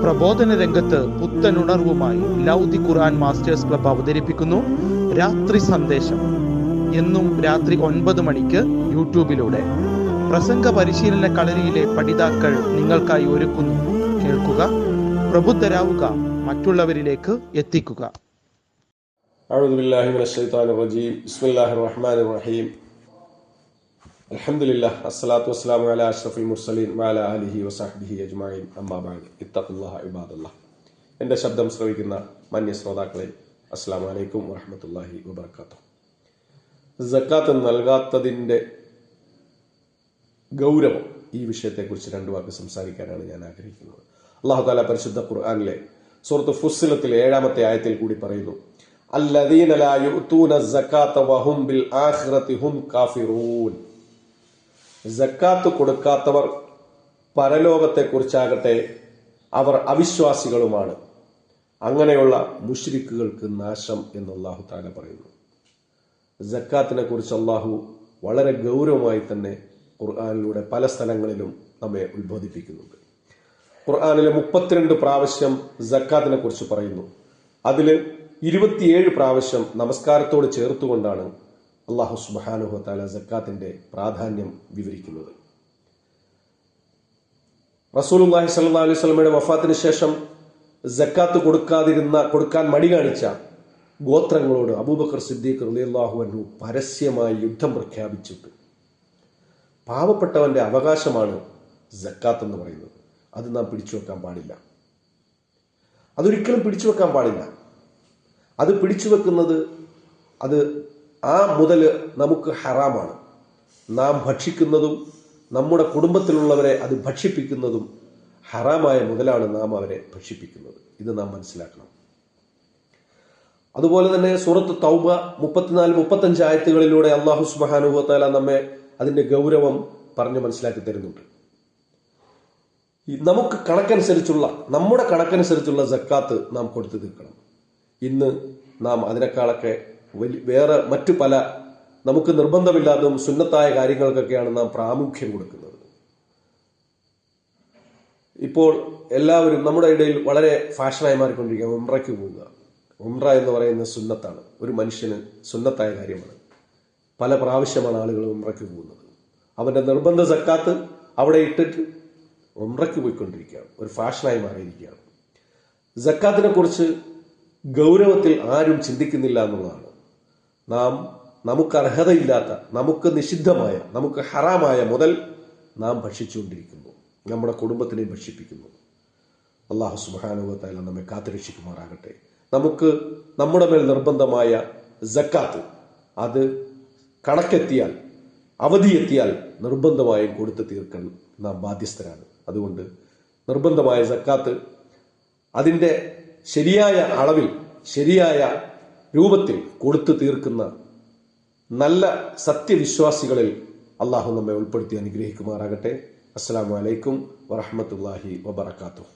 പ്രബോധന രംഗത്ത് പുത്തനുണർവുമായി ലൗദി ഖുർആൻ masters club അവതരിപ്പിക്കുന്നു രാത്രി സന്ദേശം. എന്നും രാത്രി 9 മണിക്ക് യൂട്യൂബിലൂടെ പ്രസംഗ പരിശീലന കളരിയിലെ പഠിതാക്കൾ നിങ്ങൾക്കായി ഒരുക്കുന്നു. കേൾക്കുക, പ്രബുദ്ധരാവുക, മറ്റുള്ളവരിലേക്ക് എത്തിക്കുക. أعوذ بالله من الشيطان الرجيم بسم الله الرحمن الرحيم الحمد لله الصلاة والسلام على أشرف المرسلين وعلى آله وصحبه أجمعين أما بعد اتقوا الله عباد الله. എൻ്റെ ശബ്ദം ശ്രവിക്കുന്ന മാന്യ ശ്രോതാക്കളെ, അസ്സലാമു അലൈക്കും വറഹ്മത്തുള്ളാഹി വബറകാതുഹു. സക്കാത്ത് നൽകാത്തതിൻ്റെ ഗൗരവം, ഈ വിഷയത്തെക്കുറിച്ച് 2 വാക്ക് സംസാരിക്കാനാണ് ഞാൻ ആഗ്രഹിക്കുന്നത്. അല്ലാഹു തആല പരിശുദ്ധ ഖുർആനിലെ സൂറത്ത് ഫുസ്സിലത്തിലെ 7-ാമത്തെ ആയത്തിൽ കൂടി പറയുന്നു, അല്ലദീന ലാ യുഅ്തൂന സക്കാത്ത വഹും ബിൽ ആഖിറതി ഹും കാഫിറൂൻ. സക്കാത്ത് കൊടുക്കാത്തവർ പരലോകത്തെക്കുറിച്ചാകട്ടെ അവർ അവിശ്വാസികളുമാണ്. അങ്ങനെയുള്ള മുശ്രിക്കുകൾക്ക് നാശം എന്ന് അല്ലാഹു തആല പറയുന്നു. സക്കാത്തിനെ കുറിച്ച് അല്ലാഹു വളരെ ഗൗരവമായി തന്നെ ഖുർആനിലൂടെ പല സ്ഥലങ്ങളിലും നമ്മെ ഉത്ബോധിപ്പിക്കുന്നുണ്ട്. ഖുർആനിലെ 32 പ്രാവശ്യം സക്കാത്തിനെ കുറിച്ച് പറയുന്നു. അതിൽ 27 പ്രാവശ്യം നമസ്കാരത്തോട് ചേർത്തുകൊണ്ടാണ് അല്ലാഹു സുബ്ഹാനഹു വ തആല സക്കാത്തിന്റെ പ്രാധാന്യം വിവരിക്കുന്നത്. റസൂലുള്ളാഹി സ്വല്ലല്ലാഹു അലൈഹി വസല്ലമയുടെ വഫാത്തിന് ശേഷം സക്കാത്ത് കൊടുക്കാൻ മടി കാണിച്ച ഗോത്രങ്ങളോട് അബൂബക്കർ സിദ്ദീഖ് റളിയല്ലാഹു അൻഹു പരസ്യമായി യുദ്ധം പ്രഖ്യാപിച്ചിട്ട്, പാവപ്പെട്ടവന്റെ അവകാശമാണ് സക്കാത്ത് എന്ന് പറയുന്നത്, അത് നാം പിടിച്ചു വെക്കാൻ പാടില്ല, അതൊരിക്കലും പിടിച്ചു വെക്കാൻ പാടില്ല. അത് പിടിച്ചു വെക്കുന്നത് അത് ആ മുതൽ നമുക്ക് ഹറാമാണ്. നാം ഭക്ഷിക്കുന്നതും നമ്മുടെ കുടുംബത്തിലുള്ളവരെ അത് ഭക്ഷിപ്പിക്കുന്നതും ഹറാമായ മുതലാണ് നാം അവരെ ഭക്ഷിപ്പിക്കുന്നത്. ഇത് നാം മനസ്സിലാക്കണം. അതുപോലെ തന്നെ സൂറത്ത് തൗബ 34-35 ആയത്തുകളിലൂടെ അല്ലാഹു സുബ്ഹാനഹു വ തആല നമ്മെ അതിന്റെ ഗൗരവം പറഞ്ഞു മനസ്സിലാക്കി തരുന്നുണ്ട്. നമുക്ക് നമ്മുടെ കണക്കനുസരിച്ചുള്ള സക്കാത്ത് നാം കൊടുത്തു തീർക്കണം. ഇന്ന് നാം അതിനേക്കാളൊക്കെ വേറെ മറ്റു പല നമുക്ക് നിർബന്ധമില്ലാത്തതും സുന്നത്തായ കാര്യങ്ങൾക്കൊക്കെയാണ് നാം പ്രാമുഖ്യം കൊടുക്കുന്നത്. ഇപ്പോൾ എല്ലാവരും നമ്മുടെ ഇടയിൽ വളരെ ഫാഷനായി മാറിക്കൊണ്ടിരിക്കുക ഉംറയ്ക്ക് പോവുക. ഉംറ എന്ന് പറയുന്ന സുന്നത്താണ്, ഒരു മനുഷ്യന് സുന്നത്തായ കാര്യമാണ്. പല പ്രാവശ്യമാണ് ആളുകൾ ഉംറയ്ക്ക് പോകുന്നത്. അവന്റെ നിർബന്ധ സക്കാത്ത് അവിടെ ഇട്ടിട്ട് ഉംറയ്ക്ക് പോയിക്കൊണ്ടിരിക്കുകയാണ്, ഒരു ഫാഷനായി മാറിയിരിക്കുകയാണ്. സക്കാത്തിനെ കുറിച്ച് ഗൗരവത്തിൽ ആരും ചിന്തിക്കുന്നില്ല എന്നുള്ളതാണ്. നമുക്ക് അർഹതയില്ലാത്ത, നമുക്ക് നിഷിദ്ധമായ, നമുക്ക് ഹറാമായ മുതൽ നാം ഭക്ഷിച്ചുകൊണ്ടിരിക്കുന്നു, നമ്മുടെ കുടുംബത്തിനെയും ഭക്ഷിപ്പിക്കുന്നു. അല്ലാഹു സുബ്ഹാനഹു വ തആല നമ്മെ കാത്തുരക്ഷിക്കുമാറാകട്ടെ. നമുക്ക് നമ്മുടെ മേൽ നിർബന്ധമായ സക്കാത്ത് അത് കണക്കെത്തിയാൽ, അവധിയെത്തിയാൽ നിർബന്ധമായും കൊടുത്തു തീർക്കാൻ നാം ബാധ്യസ്ഥരാണ്. അതുകൊണ്ട് നിർബന്ധമായ സക്കാത്ത് അതിൻ്റെ ശരിയായ അളവിൽ, ശരിയായ രൂപത്തിൽ കൊടുത്തു തീർക്കുന്ന നല്ല സത്യവിശ്വാസികളിൽ അല്ലാഹു നമ്മെ ഉൾപ്പെടുത്തി അനുഗ്രഹിക്കുമാറാകട്ടെ. അസ്സലാമു അലൈക്കും വറഹ്മത്തുള്ളാഹി വബറകാതുഹു.